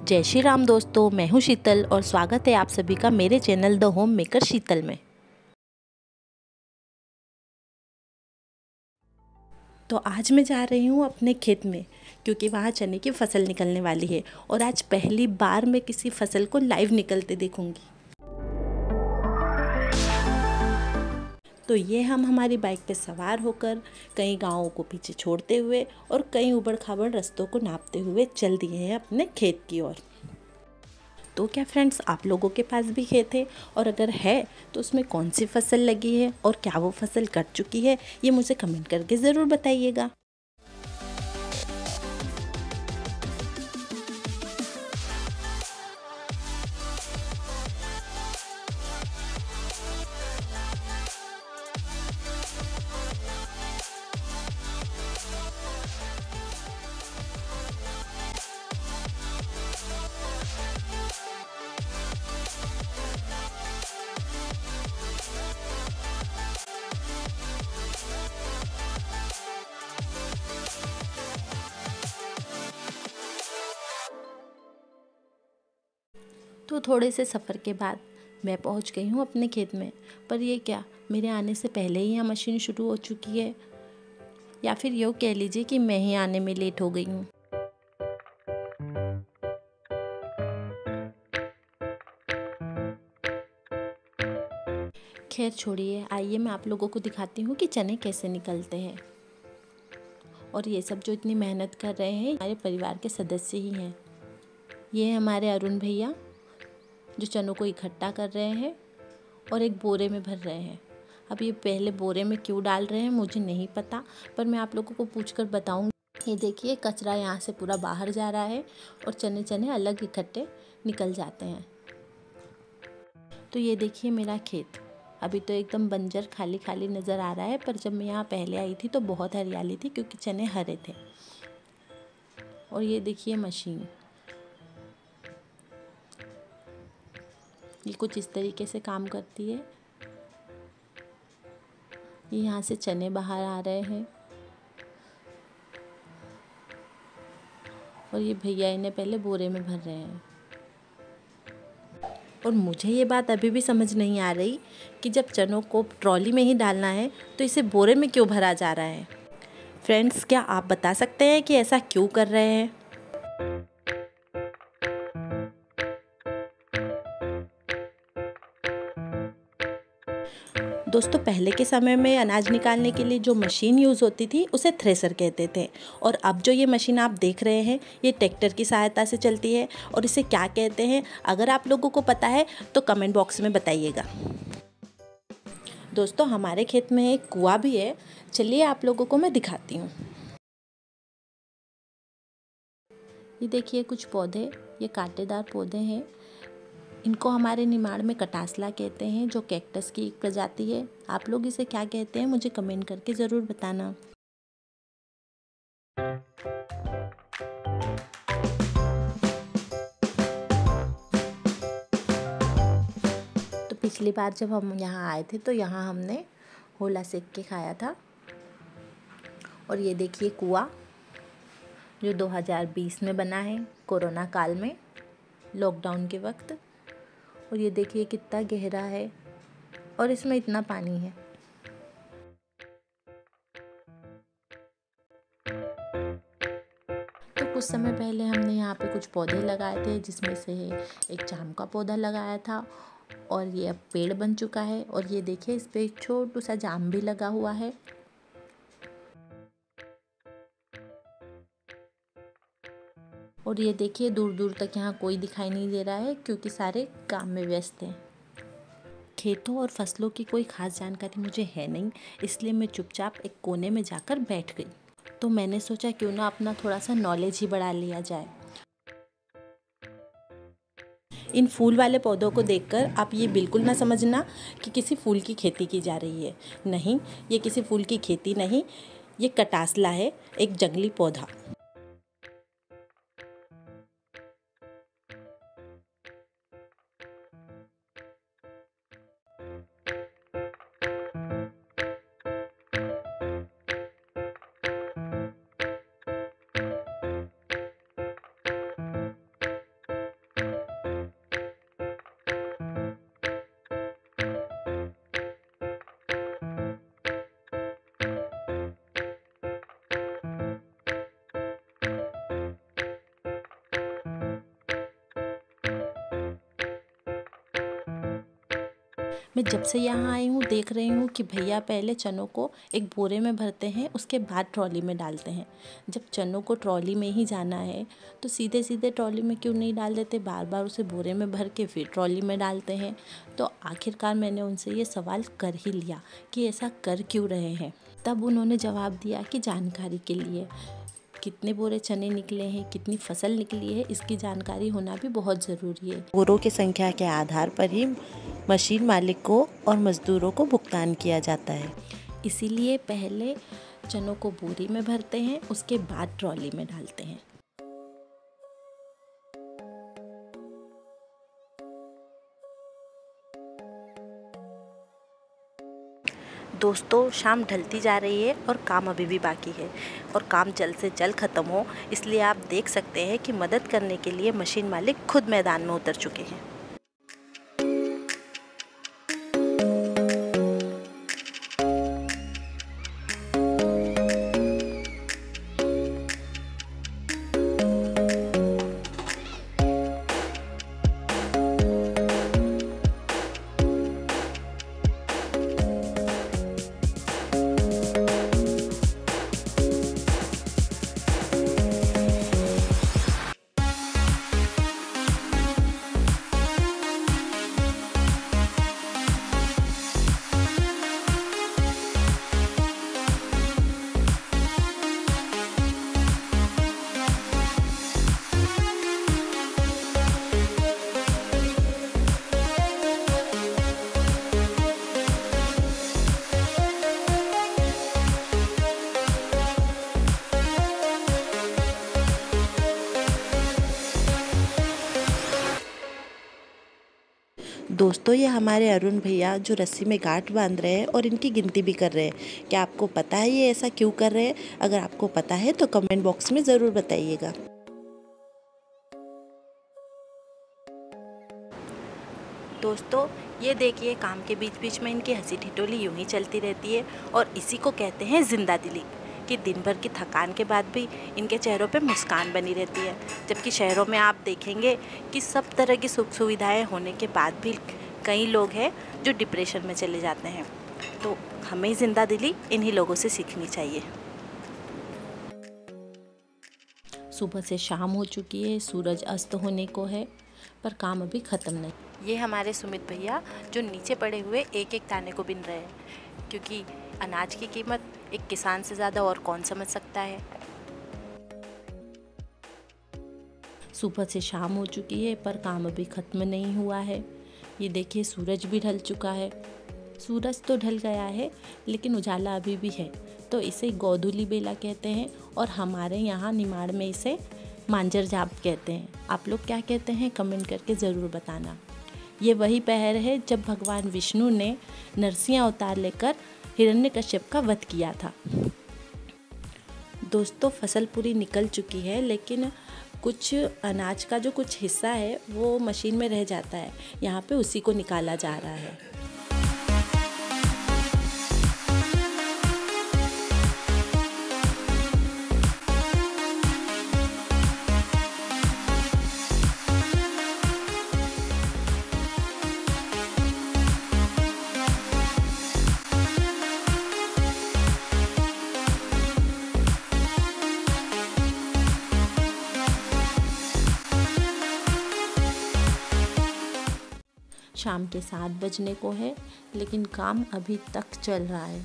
जय श्री राम दोस्तों, मैं हूं शीतल और स्वागत है आप सभी का मेरे चैनल द होम मेकर शीतल में। तो आज मैं जा रही हूं अपने खेत में क्योंकि वहां चने की फसल निकलने वाली है और आज पहली बार मैं किसी फसल को लाइव निकलते देखूंगी। तो ये हम हमारी बाइक पे सवार होकर कई गांवों को पीछे छोड़ते हुए और कई उबड़ खाबड़ रास्तों को नापते हुए चल दिए हैं अपने खेत की ओर। तो क्या फ्रेंड्स, आप लोगों के पास भी खेत है और अगर है तो उसमें कौन सी फसल लगी है और क्या वो फसल कट चुकी है, ये मुझे कमेंट करके ज़रूर बताइएगा। तो थोड़े से सफ़र के बाद मैं पहुंच गई हूं अपने खेत में। पर ये क्या, मेरे आने से पहले ही यहाँ मशीन शुरू हो चुकी है, या फिर यूँ कह लीजिए कि मैं ही आने में लेट हो गई हूँ। खैर छोड़िए, आइए मैं आप लोगों को दिखाती हूँ कि चने कैसे निकलते हैं। और ये सब जो इतनी मेहनत कर रहे हैं हमारे परिवार के सदस्य ही हैं। ये है हमारे अरुण भैया जो चनों को इकट्ठा कर रहे हैं और एक बोरे में भर रहे हैं। अब ये पहले बोरे में क्यों डाल रहे हैं मुझे नहीं पता, पर मैं आप लोगों को पूछकर बताऊंगी। ये देखिए, कचरा यहाँ से पूरा बाहर जा रहा है और चने चने अलग इकट्ठे निकल जाते हैं। तो ये देखिए मेरा खेत अभी तो एकदम बंजर खाली खाली नज़र आ रहा है, पर जब मैं यहाँ पहले आई थी तो बहुत हरियाली थी क्योंकि चने हरे थे। और ये देखिए मशीन, ये कुछ इस तरीके से काम करती है। ये यहाँ से चने बाहर आ रहे हैं और ये भैया इन्हें पहले बोरे में भर रहे हैं। और मुझे ये बात अभी भी समझ नहीं आ रही कि जब चनों को ट्रॉली में ही डालना है तो इसे बोरे में क्यों भरा जा रहा है। फ्रेंड्स, क्या आप बता सकते हैं कि ऐसा क्यों कर रहे हैं? दोस्तों, पहले के समय में अनाज निकालने के लिए जो मशीन यूज़ होती थी उसे थ्रेसर कहते थे, और अब जो ये मशीन आप देख रहे हैं ये ट्रैक्टर की सहायता से चलती है। और इसे क्या कहते हैं, अगर आप लोगों को पता है तो कमेंट बॉक्स में बताइएगा। दोस्तों, हमारे खेत में एक कुआं भी है, चलिए आप लोगों को मैं दिखाती हूँ। ये देखिए कुछ पौधे, ये कांटेदार पौधे हैं। इनको हमारे निमाड़ में कटासला कहते हैं, जो कैक्टस की एक प्रजाति है। आप लोग इसे क्या कहते हैं मुझे कमेंट करके ज़रूर बताना। तो पिछली बार जब हम यहाँ आए थे तो यहाँ हमने होला सेक के खाया था। और ये देखिए कुआं जो 2020 में बना है, कोरोना काल में, लॉकडाउन के वक्त। और ये देखिए कितना गहरा है और इसमें इतना पानी है। तो कुछ समय पहले हमने यहाँ पे कुछ पौधे लगाए थे, जिसमें से एक जाम का पौधा लगाया था और ये अब पेड़ बन चुका है। और ये देखिए इस पे एक छोटू सा जाम भी लगा हुआ है। और ये देखिए दूर दूर तक यहाँ कोई दिखाई नहीं दे रहा है क्योंकि सारे काम में व्यस्त हैं। खेतों और फसलों की कोई खास जानकारी मुझे है नहीं, इसलिए मैं चुपचाप एक कोने में जाकर बैठ गई। तो मैंने सोचा क्यों ना अपना थोड़ा सा नॉलेज ही बढ़ा लिया जाए। इन फूल वाले पौधों को देखकर आप ये बिल्कुल ना समझना कि किसी फूल की खेती की जा रही है। नहीं, ये किसी फूल की खेती नहीं, ये कटासला है, एक जंगली पौधा। मैं जब से यहाँ आई हूँ देख रही हूँ कि भैया पहले चनों को एक बोरे में भरते हैं, उसके बाद ट्रॉली में डालते हैं। जब चनों को ट्रॉली में ही जाना है तो सीधे सीधे ट्रॉली में क्यों नहीं डाल देते, बार बार उसे बोरे में भर के फिर ट्रॉली में डालते हैं। तो आखिरकार मैंने उनसे ये सवाल कर ही लिया कि ऐसा कर क्यों रहे हैं। तब उन्होंने जवाब दिया कि जानकारी के लिए। कितने बोरे चने निकले हैं, कितनी फसल निकली है, इसकी जानकारी होना भी बहुत ज़रूरी है। बोरों की संख्या के आधार पर ही मशीन मालिक को और मजदूरों को भुगतान किया जाता है। इसीलिए पहले चनों को बोरी में भरते हैं, उसके बाद ट्रॉली में डालते हैं। दोस्तों, शाम ढलती जा रही है और काम अभी भी बाकी है और काम जल्द से जल्द ख़त्म हो, इसलिए आप देख सकते हैं कि मदद करने के लिए मशीन मालिक खुद मैदान में उतर चुके हैं। दोस्तों, ये हमारे अरुण भैया जो रस्सी में गांठ बांध रहे हैं और इनकी गिनती भी कर रहे हैं। क्या आपको पता है ये ऐसा क्यों कर रहे हैं? अगर आपको पता है तो कमेंट बॉक्स में ज़रूर बताइएगा। दोस्तों, ये देखिए, काम के बीच बीच में इनकी हंसी ठिठोली यूं ही चलती रहती है और इसी को कहते हैं जिंदा दिली, कि दिन भर की थकान के बाद भी इनके चेहरों पे मुस्कान बनी रहती है। जबकि शहरों में आप देखेंगे कि सब तरह की सुख सुविधाएं होने के बाद भी कई लोग हैं जो डिप्रेशन में चले जाते हैं। तो हमें जिंदा दिली इन्हीं लोगों से सीखनी चाहिए। सुबह से शाम हो चुकी है, सूरज अस्त होने को है, पर काम अभी ख़त्म नहीं। ये हमारे सुमित भैया जो नीचे पड़े हुए एक एक दाने को बिन रहे हैं, क्योंकि अनाज की कीमत एक किसान से ज़्यादा और कौन समझ सकता है। सुबह से शाम हो चुकी है पर काम अभी ख़त्म नहीं हुआ है। ये देखिए, सूरज भी ढल चुका है। सूरज तो ढल गया है लेकिन उजाला अभी भी है, तो इसे गोधूली बेला कहते हैं और हमारे यहाँ निमाड़ में इसे मांजर जाप कहते हैं। आप लोग क्या कहते हैं कमेंट करके ज़रूर बताना। ये वही पहर है जब भगवान विष्णु ने नरसिंह अवतार लेकर हिरण्यकश्यप का वध किया था। दोस्तों, फसल पूरी निकल चुकी है लेकिन कुछ अनाज का जो कुछ हिस्सा है वो मशीन में रह जाता है। यहाँ पे उसी को निकाला जा रहा है। शाम के 7 बजने को है लेकिन काम अभी तक चल रहा है।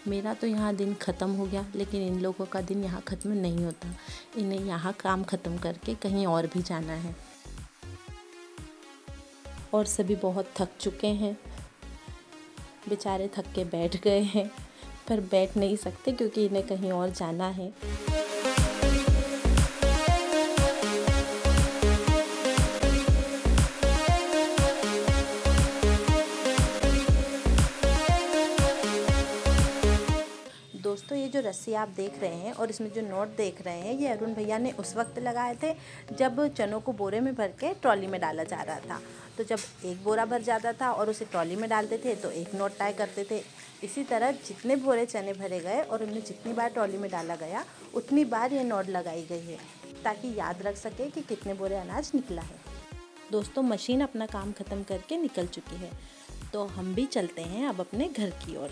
मेरा तो यहाँ दिन ख़त्म हो गया लेकिन इन लोगों का दिन यहाँ ख़त्म नहीं होता। इन्हें यहाँ काम ख़त्म करके कहीं और भी जाना है और सभी बहुत थक चुके हैं। बेचारे थक के बैठ गए हैं पर बैठ नहीं सकते क्योंकि इन्हें कहीं और जाना है। दोस्तों, ये जो रस्सी आप देख रहे हैं और इसमें जो नोट देख रहे हैं, ये अरुण भैया ने उस वक्त लगाए थे जब चनों को बोरे में भर के ट्रॉली में डाला जा रहा था। तो जब एक बोरा भर जाता था और उसे ट्रॉली में डालते थे तो एक नोट टाई करते थे। इसी तरह जितने बोरे चने भरे गए और उन्हें जितनी बार ट्रॉली में डाला गया उतनी बार ये नोट लगाई गई है ताकि याद रख सके कि कितने बोरे अनाज निकला है। दोस्तों, मशीन अपना काम ख़त्म करके निकल चुकी है। तो हम भी चलते हैं अब अपने घर की ओर।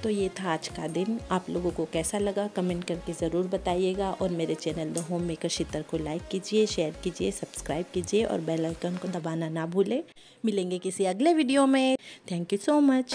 तो ये था आज का दिन। आप लोगों को कैसा लगा कमेंट करके ज़रूर बताइएगा और मेरे चैनल द होम मेकर शीतल को लाइक कीजिए, शेयर कीजिए, सब्सक्राइब कीजिए और बेल आइकन को दबाना ना भूलें। मिलेंगे किसी अगले वीडियो में। Thank you so much.